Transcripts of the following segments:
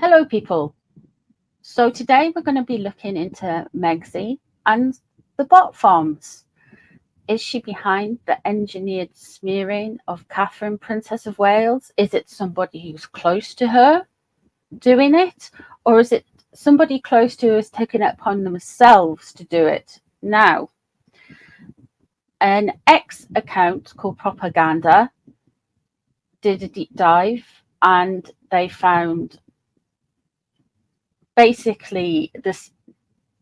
Hello people. So today we're going to be looking into Megsy and the bot farms. Is she behind the engineered smearing of Catherine, Princess of Wales? Is it somebody who's close to her doing it? Or is it somebody close to her who's taken it upon themselves to do it? Now, an X account called Propaganda did a deep dive and they found basically this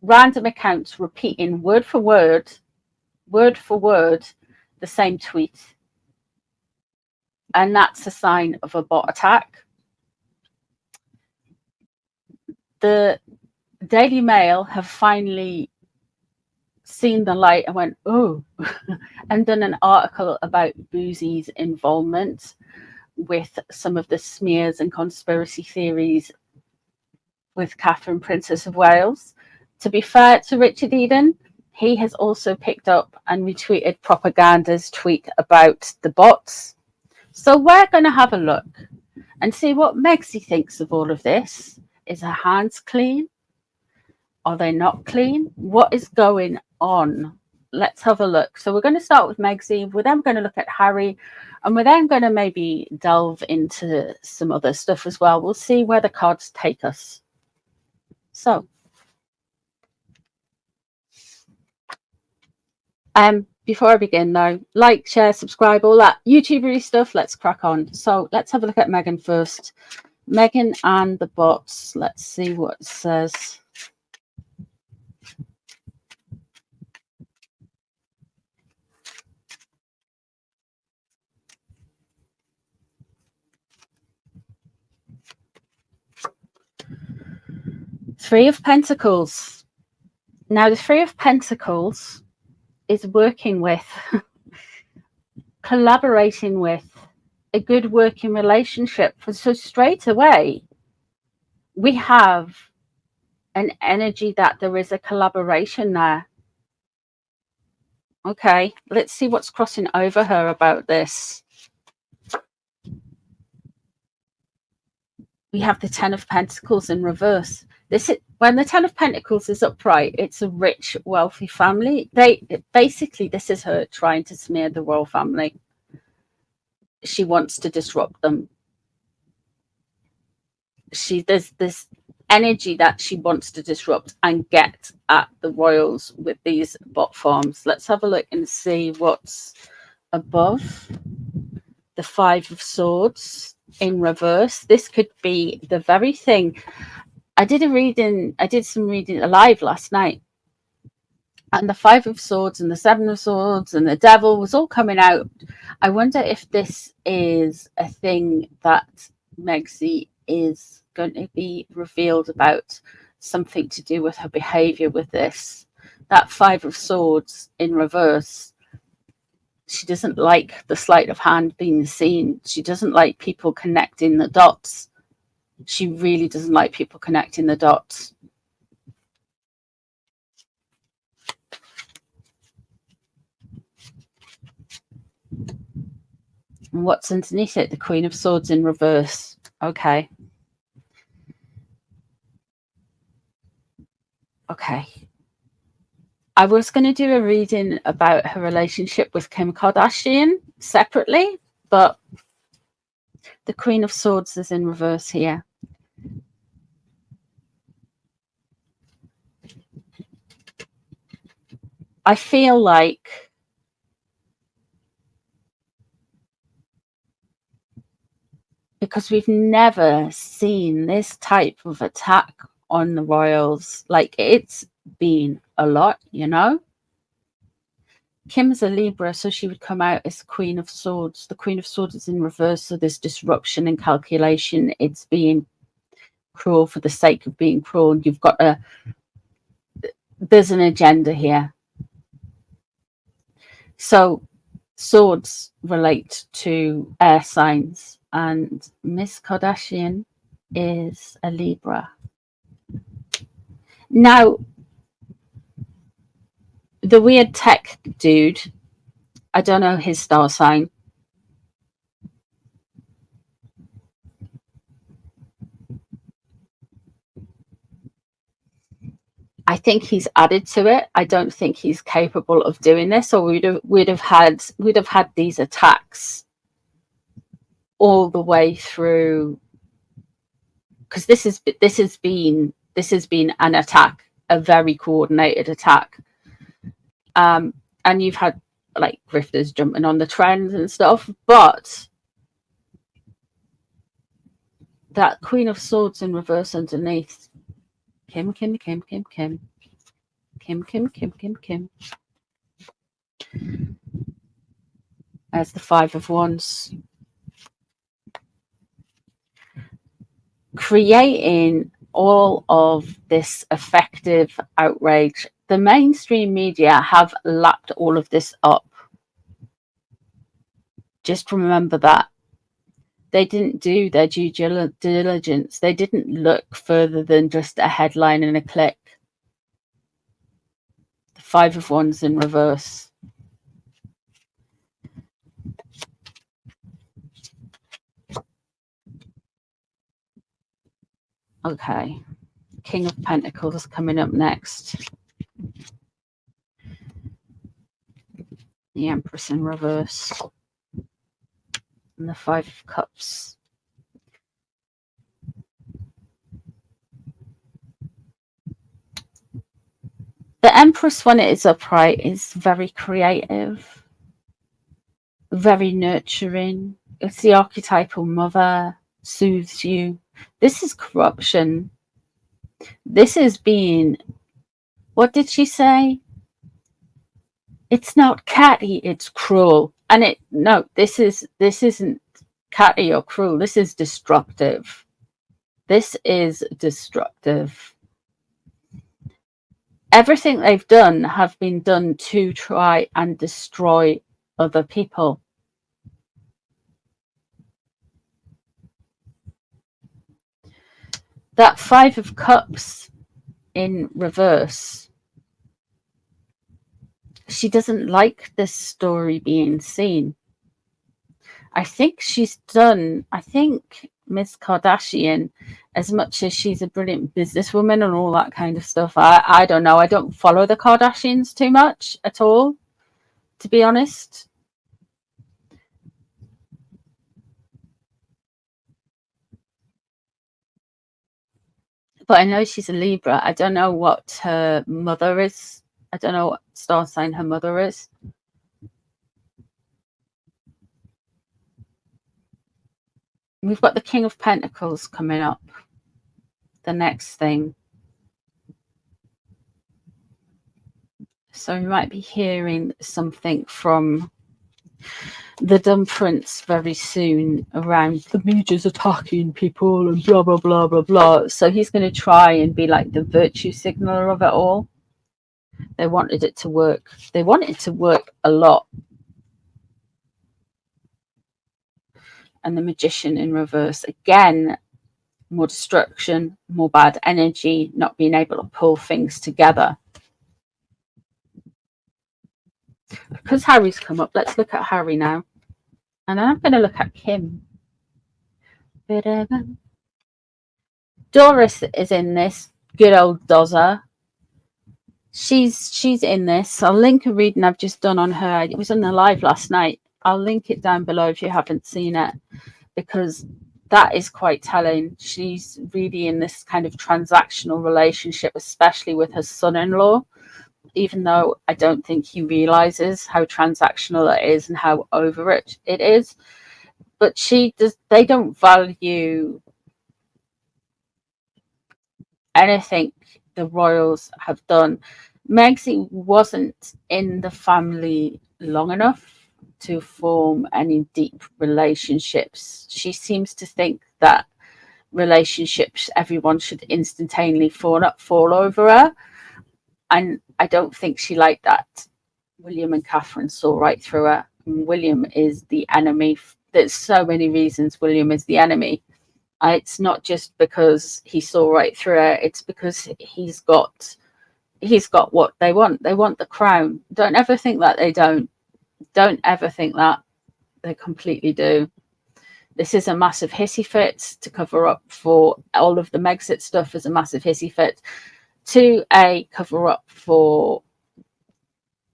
random accounts repeating word for word, the same tweet. And that's a sign of a bot attack. The Daily Mail have finally seen the light and went, oh, and done an article about Boozy's involvement with some of the smears and conspiracy theories with Catherine, Princess of Wales. To be fair to Richard Eden, he has also picked up and retweeted Propaganda's tweet about the bots. So we're going to have a look and see what Megsy thinks of all of this. Is her hands clean? Are they not clean? What is going on? Let's have a look. So we're going to start with Megsy. We're then going to look at Harry. And we're then going to maybe delve into some other stuff as well. We'll see where the cards take us. So, before I begin though, like, share, subscribe, all that YouTubery stuff. Let's crack on. So let's have a look at Meghan first. Meghan and the bots. Let's see what it says. Three of Pentacles. Now the Three of Pentacles is working with, collaborating with, a good working relationship. So straight away, we have an energy that there is a collaboration there. Okay, let's see what's crossing over her about this. We have the Ten of Pentacles in reverse. This is when the Ten of Pentacles is upright. It's a rich, wealthy family. Basically, this is her trying to smear the royal family. She wants to disrupt them. There's this energy that she wants to disrupt and get at the royals with these bot farms. Let's have a look and see what's above. The Five of Swords in reverse. This could be the very thing. I did some reading live last night, and the Five of Swords and the Seven of Swords and the Devil was all coming out. I wonder if this is a thing that Megsy is going to be revealed about, something to do with her behavior with this. That Five of Swords in reverse. She doesn't like the sleight of hand being seen. She doesn't like people connecting the dots. She really doesn't like people connecting the dots. And what's underneath it? The Queen of Swords in reverse. Okay. Okay. I was going to do a reading about her relationship with Kim Kardashian separately, but the Queen of Swords is in reverse here. I feel like because we've never seen this type of attack on the royals, like it's been a lot, you know. Kim's a Libra, so she would come out as Queen of Swords. The Queen of Swords is in reverse, so there's disruption and calculation. It's being cruel for the sake of being cruel. You've got there's an agenda here. So swords relate to air signs, and Miss Kardashian is a Libra. Now, the weird tech dude, I don't know his star sign. think he's added to it. I don't think he's capable of doing this, or we'd have had these attacks all the way through, because this has been an attack, a very coordinated attack. And you've had like grifters jumping on the trends and stuff, but that Queen of Swords in reverse underneath, Kim. As the Five of Wands, creating all of this effective outrage. The mainstream media have lapped all of this up. Just remember that. They didn't do their due diligence. They didn't look further than just a headline and a click. The Five of Wands in reverse. Okay. King of Pentacles coming up next. The Empress in reverse. And the Five of Cups. The Empress, when it is upright, is very creative, very nurturing. It's the archetypal mother, soothes you. This is corruption. This is being, what did she say? It's not catty, it's cruel. And this isn't catty or cruel. This is destructive. This is destructive. Everything they've done have been done to try and destroy other people. That Five of Cups in reverse, she doesn't like this story being seen. I think Miss Kardashian, as much as she's a brilliant businesswoman and all that kind of stuff, I don't know. I don't follow the Kardashians too much at all, to be honest. But I know she's a Libra. I don't know what her mother is. I don't know what star sign her mother is. We've got the King of Pentacles coming up. The next thing. So we might be hearing something from the Dumb Prince very soon around the media's attacking people and blah, blah, blah, blah, blah. So he's going to try and be like the virtue signaler of it all. They wanted it to work. They want it to work a lot. And the Magician in reverse. Again, more destruction, more bad energy, not being able to pull things together. Because Harry's come up, let's look at Harry now. And then I'm going to look at Kim. Doris is in this. Good old Dozza. She's in this. I'll link a reading I've just done on her. It was on the live last night. I'll link it down below if you haven't seen it, because that is quite telling. She's really in this kind of transactional relationship, especially with her son-in-law, even though I don't think he realizes how transactional it is and how over it is. But they don't value anything the royals have done. Megsy wasn't in the family long enough to form any deep relationships. She seems to think that relationships, everyone should instantaneously fall over her. And I don't think she liked that. William and Catherine saw right through her. And William is the enemy. There's so many reasons William is the enemy. It's not just because he saw right through her. It's because he's got what they want. They want the crown. Don't ever think that they don't. Don't ever think that. They completely do. This is a massive hissy fit to cover up for all of the Megxit stuff. Is a massive hissy fit to a cover up for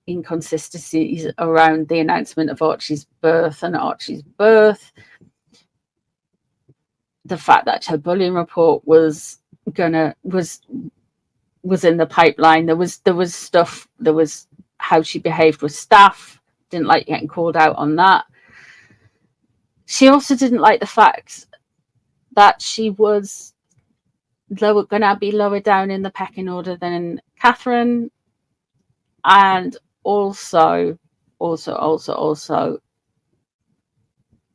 inconsistencies around the announcement of Archie's birth and Archie's birth. The fact that her bullying report was in the pipeline. There was stuff. There was how she behaved with staff. Didn't like getting called out on that. She also didn't like the fact that she was going to be lower down in the pecking order than Catherine, and also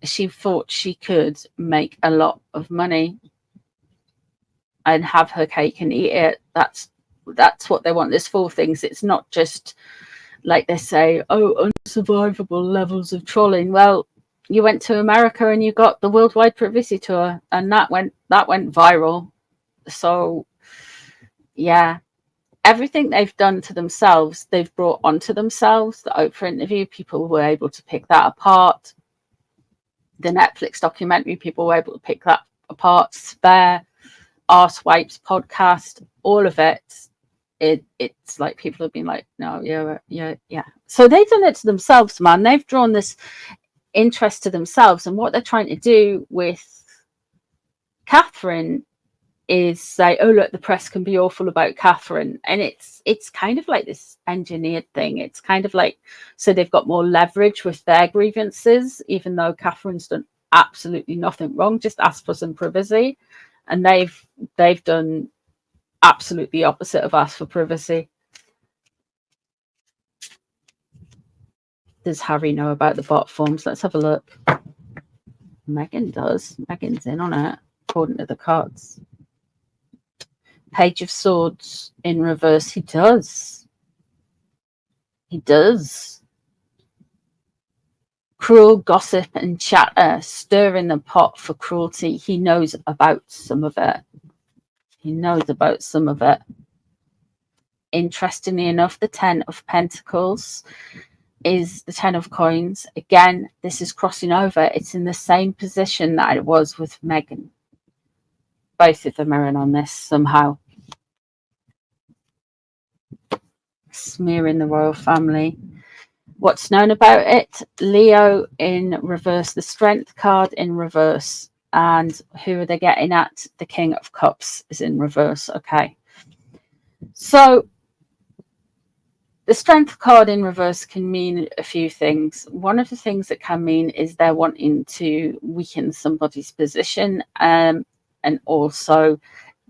she thought she could make a lot of money and have her cake and eat it. That's what they want. There's 4 things. It's not just like they say, oh, unsurvivable levels of trolling. Well, you went to America and you got the worldwide privacy tour, and that went viral. So yeah, everything they've done to themselves, they've brought onto themselves. The Oprah interview, people were able to pick that apart. The Netflix documentary, people were able to pick that apart. Spare, Arsewipes podcast, all of it. It's like people have been like, no, yeah. So they've done it to themselves, man. They've drawn this interest to themselves, and what they're trying to do with Catherine is say, oh look, the press can be awful about Catherine, and it's kind of like this engineered thing. It's kind of like, so they've got more leverage with their grievances, even though Catherine's done absolutely nothing wrong, just asked for some privacy, and they've done absolutely opposite of ask for privacy. Does Harry know about the bot forms? Let's have a look. Meghan does. Meghan's in on it, according to the cards. Page of Swords in reverse. He does. Cruel gossip and chatter, stirring the pot for cruelty. He knows about some of it. Interestingly enough, the 10 of Pentacles is the 10 of Coins. Again, this is crossing over. It's in the same position that it was with Meghan. Both of them are in on this somehow. Smearing the royal family. What's known about it? Leo in reverse, the Strength card in reverse. And who are they getting at? The King of Cups is in reverse. Okay. So the Strength card in reverse can mean a few things. One of the things it can mean is they're wanting to weaken somebody's position, and also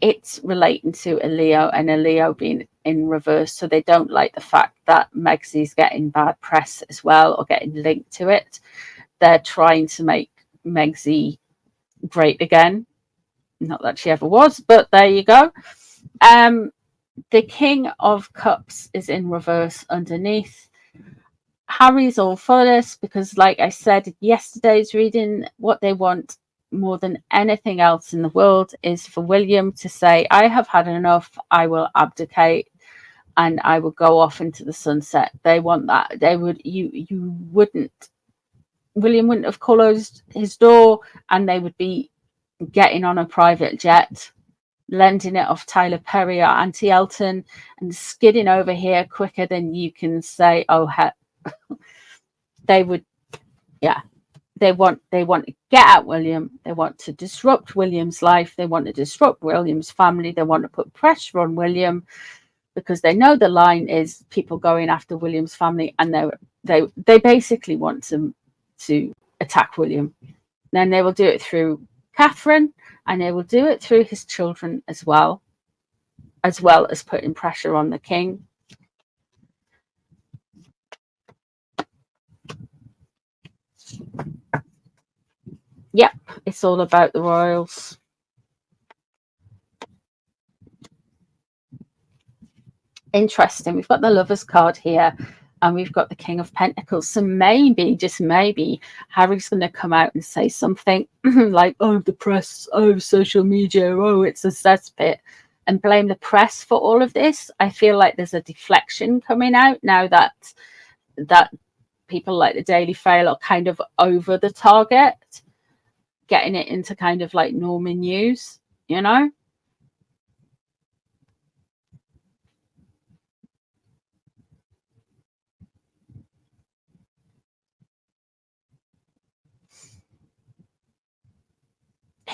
it's relating to a Leo, and a Leo being in reverse, so they don't like the fact that Megsy's getting bad press as well, or getting linked to it. They're trying to make Megsy great again. Not that she ever was, but there you go. The King of Cups is in reverse underneath. Harry's all for this because, like I said in yesterday's reading, what they want more than anything else in the world is for William to say, I have had enough, I will abdicate and I will go off into the sunset. They want that. They would, William wouldn't have closed his door, and they would be getting on a private jet, lending it off Tyler Perry or Auntie Elton, and skidding over here quicker than you can say, oh heck. They would, yeah. They want to get at William. They want to disrupt William's life. They want to disrupt William's family. They want to put pressure on William because they know the line is people going after William's family, and they basically want to attack William. Then they will do it through Catherine, and they will do it through his children as well as putting pressure on the king. Yep, it's all about the royals. Interesting. We've got the Lovers card here, and we've got the King of Pentacles. So maybe, just maybe, Harry's going to come out and say something like, oh, the press, oh, social media, oh, it's a cesspit, and blame the press for all of this. I feel like there's a deflection coming out now that people like the Daily Fail are kind of over the target, getting it into kind of like normal news, you know?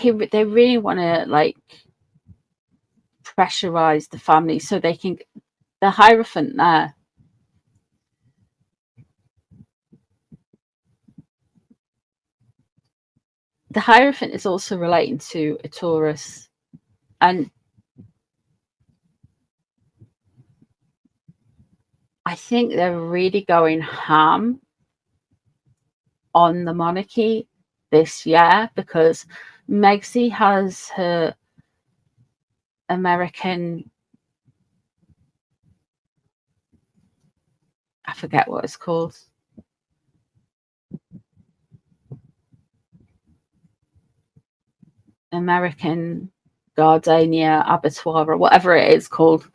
they really want to like pressurize the family so they can, the Hierophant there. The Hierophant is also relating to a Taurus, and I think they're really going ham on the monarchy this year, because Megsy has her American, I forget what it's called, American Gardenia Abattoir, or whatever it is called.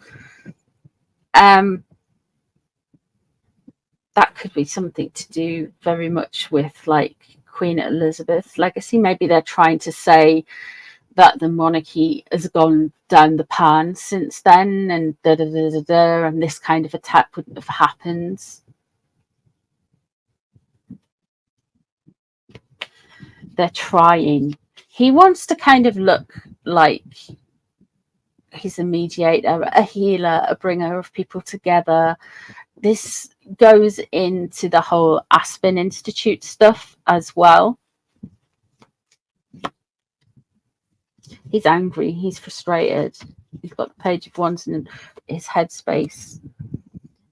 That could be something to do very much with like Queen Elizabeth's legacy. Maybe they're trying to say that the monarchy has gone down the pan since then, and and this kind of attack wouldn't have happened. They're trying. He wants to kind of look like he's a mediator, a healer, a bringer of people together. This goes into the whole Aspen Institute stuff as well. He's angry, he's frustrated, he's got the Page of Wands in his headspace,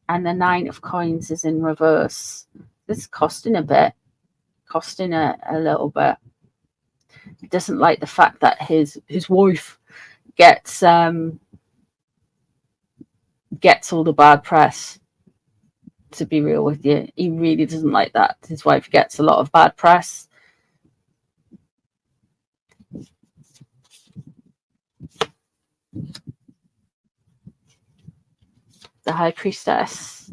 and the Nine of Coins is in reverse. This is costing a bit, costing a little bit. He doesn't like the fact that his wife gets all the bad press. To be real with you, he really doesn't like that. His wife gets a lot of bad press. The High Priestess.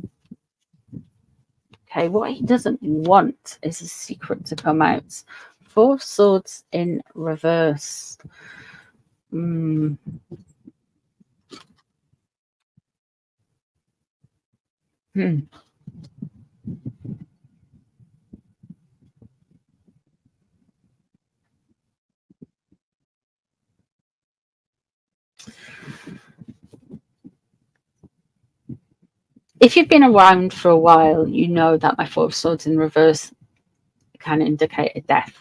Okay, what he doesn't want is a secret to come out. Four of Swords in reverse. If you've been around for a while, you know that my Four of Swords in reverse can indicate a death.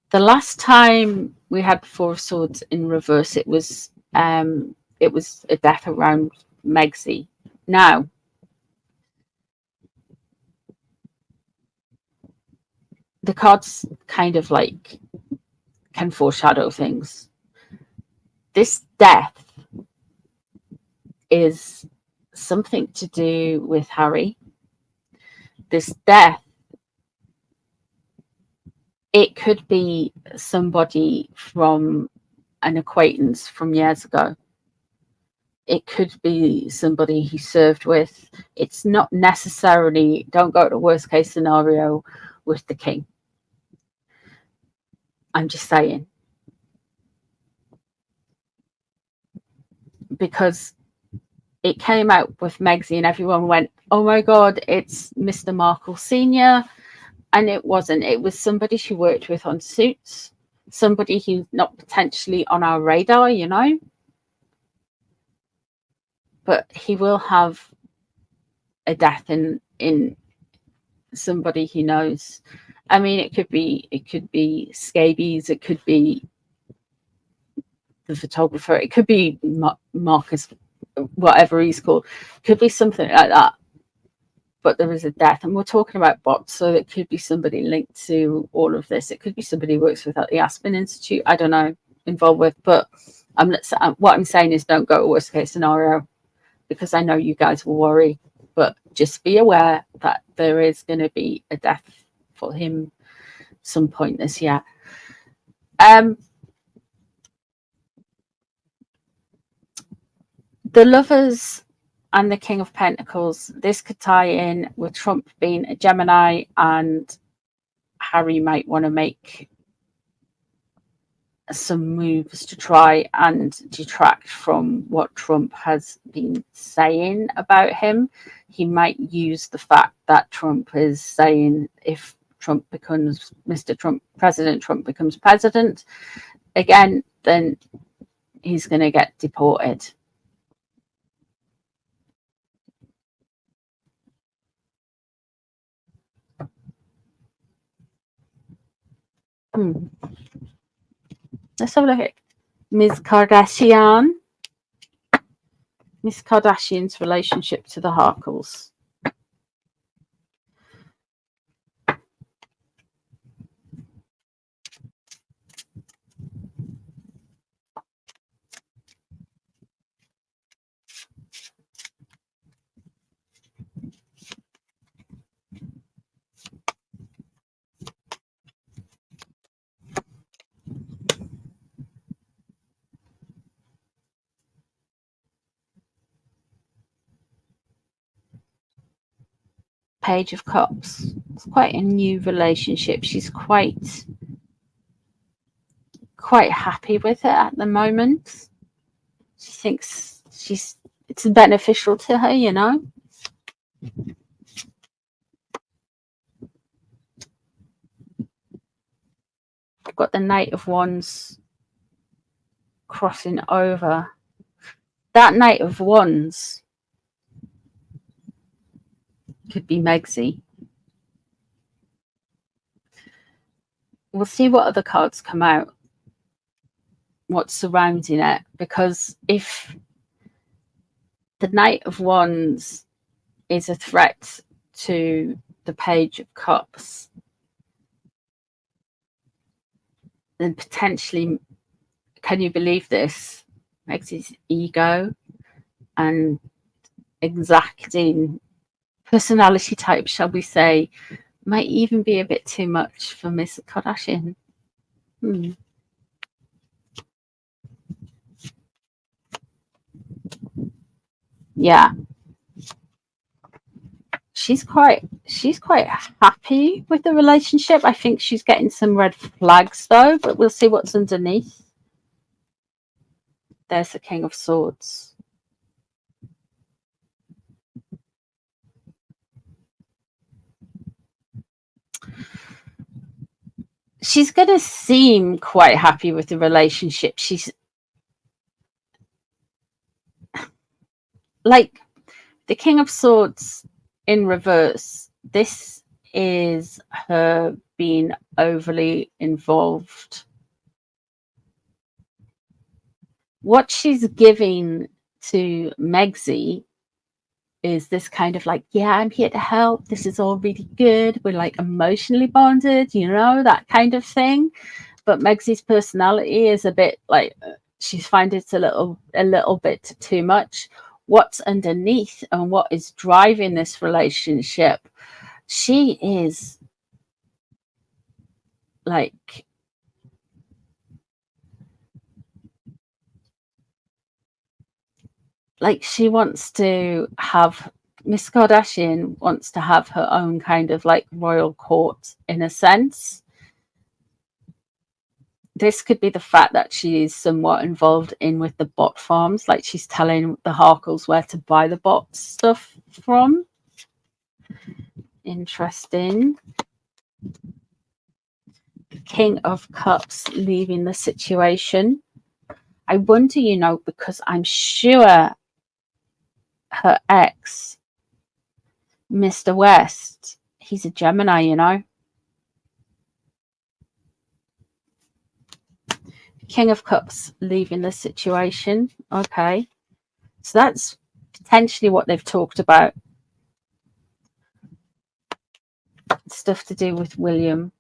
The last time we had the Four of Swords in reverse, it was a death around Megsy. Now, the cards kind of like can foreshadow things. This death is something to do with Harry. This death, it could be somebody from an acquaintance from years ago. It could be somebody he served with. It's not necessarily, don't go to the worst case scenario with the king. I'm just saying. Because it came out with Megsy and everyone went, oh my God, it's Mr. Markle Sr. And it wasn't. It was somebody she worked with on Suits. Somebody who's not potentially on our radar, you know. But he will have a death in somebody he knows. I mean, it could be scabies, it could be the photographer, it could be Marcus, whatever he's called, it could be something like that. But there is a death, and we're talking about bots, so it could be somebody linked to all of this. It could be somebody who works with at the Aspen Institute. I don't know, involved with. But what I'm saying is, don't go to worst case scenario, because I know you guys will worry. But just be aware that there is going to be a death for him some point this year. The Lovers and the King of Pentacles, this could tie in with Trump being a Gemini, and Harry might want to make some moves to try and detract from what Trump has been saying about him. He might use the fact that Trump is saying if President Trump becomes president again, then he's going to get deported. Let's have a look at Ms. Kardashian. Miss Kardashian's relationship to the Harkles. Page of Cups. It's quite a new relationship. She's quite happy with it at the moment. She thinks it's beneficial to her, you know. I've got the Knight of Wands crossing over. That Knight of Wands could be Megsy. We'll see what other cards come out, what's surrounding it, because if the Knight of Wands is a threat to the Page of Cups, then potentially, can you believe this? Megsy's ego and exacting personality type, shall we say, might even be a bit too much for Miss Kardashian. Yeah, she's quite happy with the relationship. I think she's getting some red flags though, but we'll see what's underneath. There's the King of Swords. She's going to seem quite happy with the relationship. She's like the King of Swords in reverse. This is her being overly involved. What she's giving to Megsy is this kind of like, yeah, I'm here to help. This is all really good. We're like emotionally bonded, you know, that kind of thing. But Megsy's personality is a bit like, she's finding it a little bit too much. What's underneath and what is driving this relationship? She is like, she wants to have, Miss Kardashian wants to have her own kind of like royal court in a sense. This could be the fact that she is somewhat involved in with the bot farms, like she's telling the Harkles where to buy the bot stuff from. Interesting. The King of Cups leaving the situation. I wonder, you know, because I'm sure her ex, Mr. West, he's a Gemini, you know. King of Cups leaving the situation. Okay. So that's potentially what they've talked about. Stuff to do with William.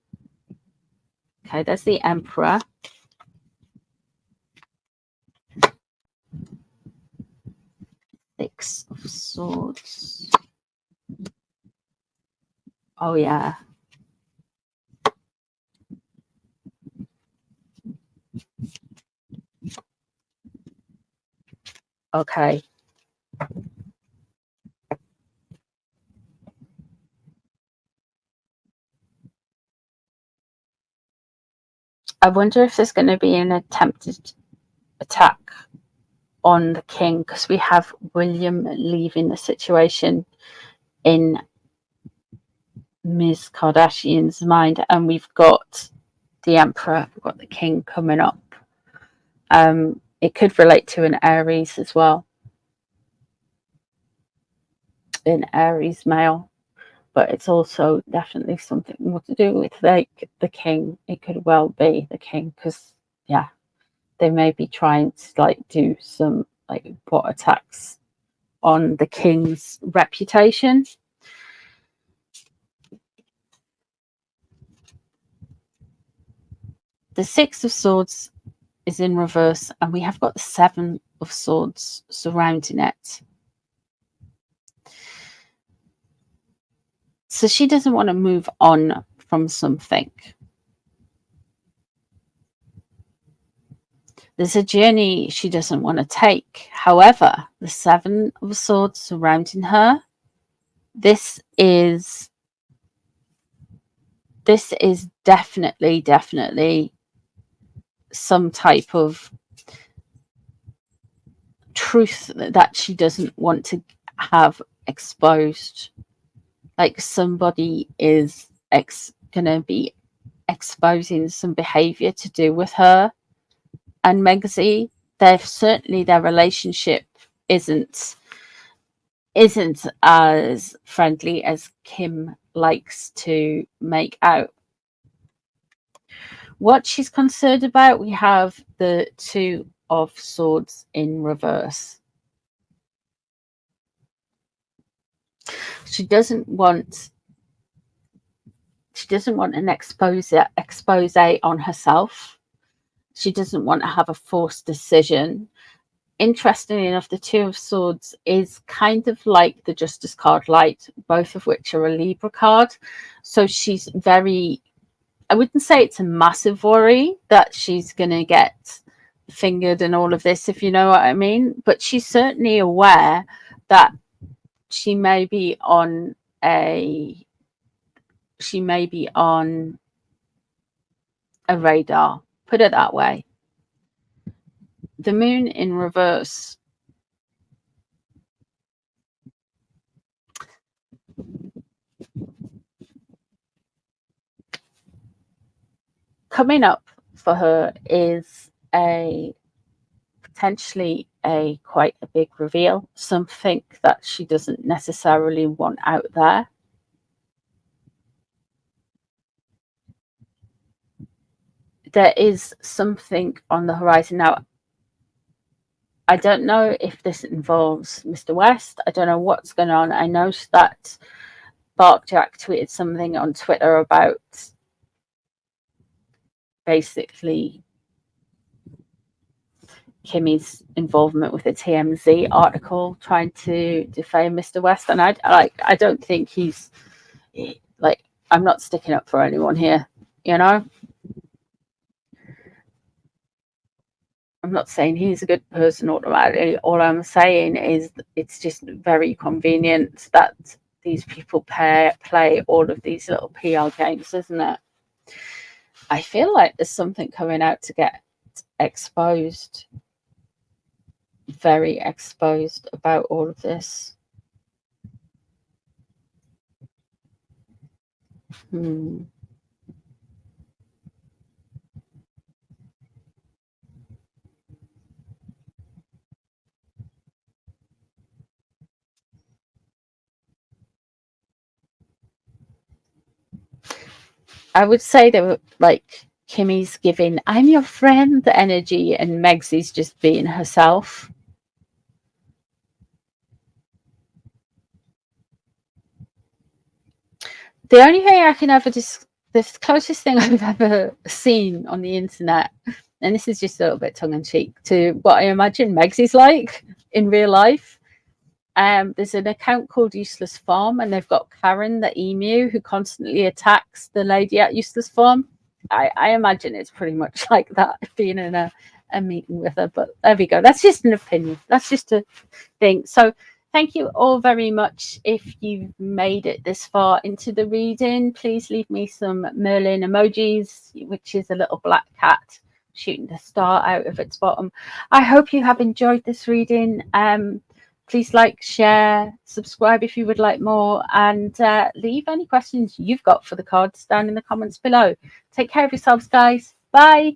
Okay, there's the Emperor. Six of Swords. Oh, yeah. Okay. I wonder if there's going to be an attempted attack on the king, because we have William leaving the situation in Ms. Kardashian's mind, and we've got the Emperor, we've got the King coming up. It could relate to an Aries as well, an Aries male, but it's also definitely something more to do with like the King. It could well be the King, because yeah, they may be trying to like do some like bot attacks on the King's reputation. The Six of Swords is in reverse, and we have got the Seven of Swords surrounding it. So she doesn't want to move on from something. There's a journey she doesn't want to take. However, the Seven of Swords surrounding her, this is definitely some type of truth that she doesn't want to have exposed. Like somebody is going to be exposing some behavior to do with her and Megsy. Their relationship isn't as friendly as Kim likes to make out. What she's concerned about, we have the Two of Swords in reverse. She doesn't want an expose on herself. She doesn't want to have a forced decision. Interestingly enough, the Two of Swords is kind of like the Justice card light, both of which are a Libra card. So she's very, I wouldn't say it's a massive worry that she's going to get fingered and all of this, if you know what I mean. But she's certainly aware that she may be on a radar, put it that way. The Moon in reverse. Coming up for her is potentially quite a big reveal, something that she doesn't necessarily want out there. There is something on the horizon. Now, I don't know if this involves Mr. West. I don't know what's going on. I know that Barkjack tweeted something on Twitter about basically Kimmy's involvement with a TMZ article trying to defame Mr. West, and I don't think he's like, I'm not sticking up for anyone here, you know. I'm not saying he's a good person automatically. All I'm saying is it's just very convenient that these people play all of these little PR games, isn't it? I feel like there's something coming out to get exposed, very exposed about all of this. I would say they were like Kimmy's giving "I'm your friend" the energy, and Megsy's just being herself. The only thing I can ever the closest thing I've ever seen on the internet, and this is just a little bit tongue-in-cheek, to what I imagine Megsy's like in real life. There's an account called Useless Farm, and they've got Karen the emu who constantly attacks the lady at Useless Farm. I imagine it's pretty much like that, being in a meeting with her. But there we go. That's just an opinion. That's just a thing. So thank you all very much. If you've made it this far into the reading, please leave me some Merlin emojis, which is a little black cat shooting the star out of its bottom. I hope you have enjoyed this reading. Please like, share, subscribe if you would like more, and leave any questions you've got for the cards down in the comments below. Take care of yourselves, guys. Bye.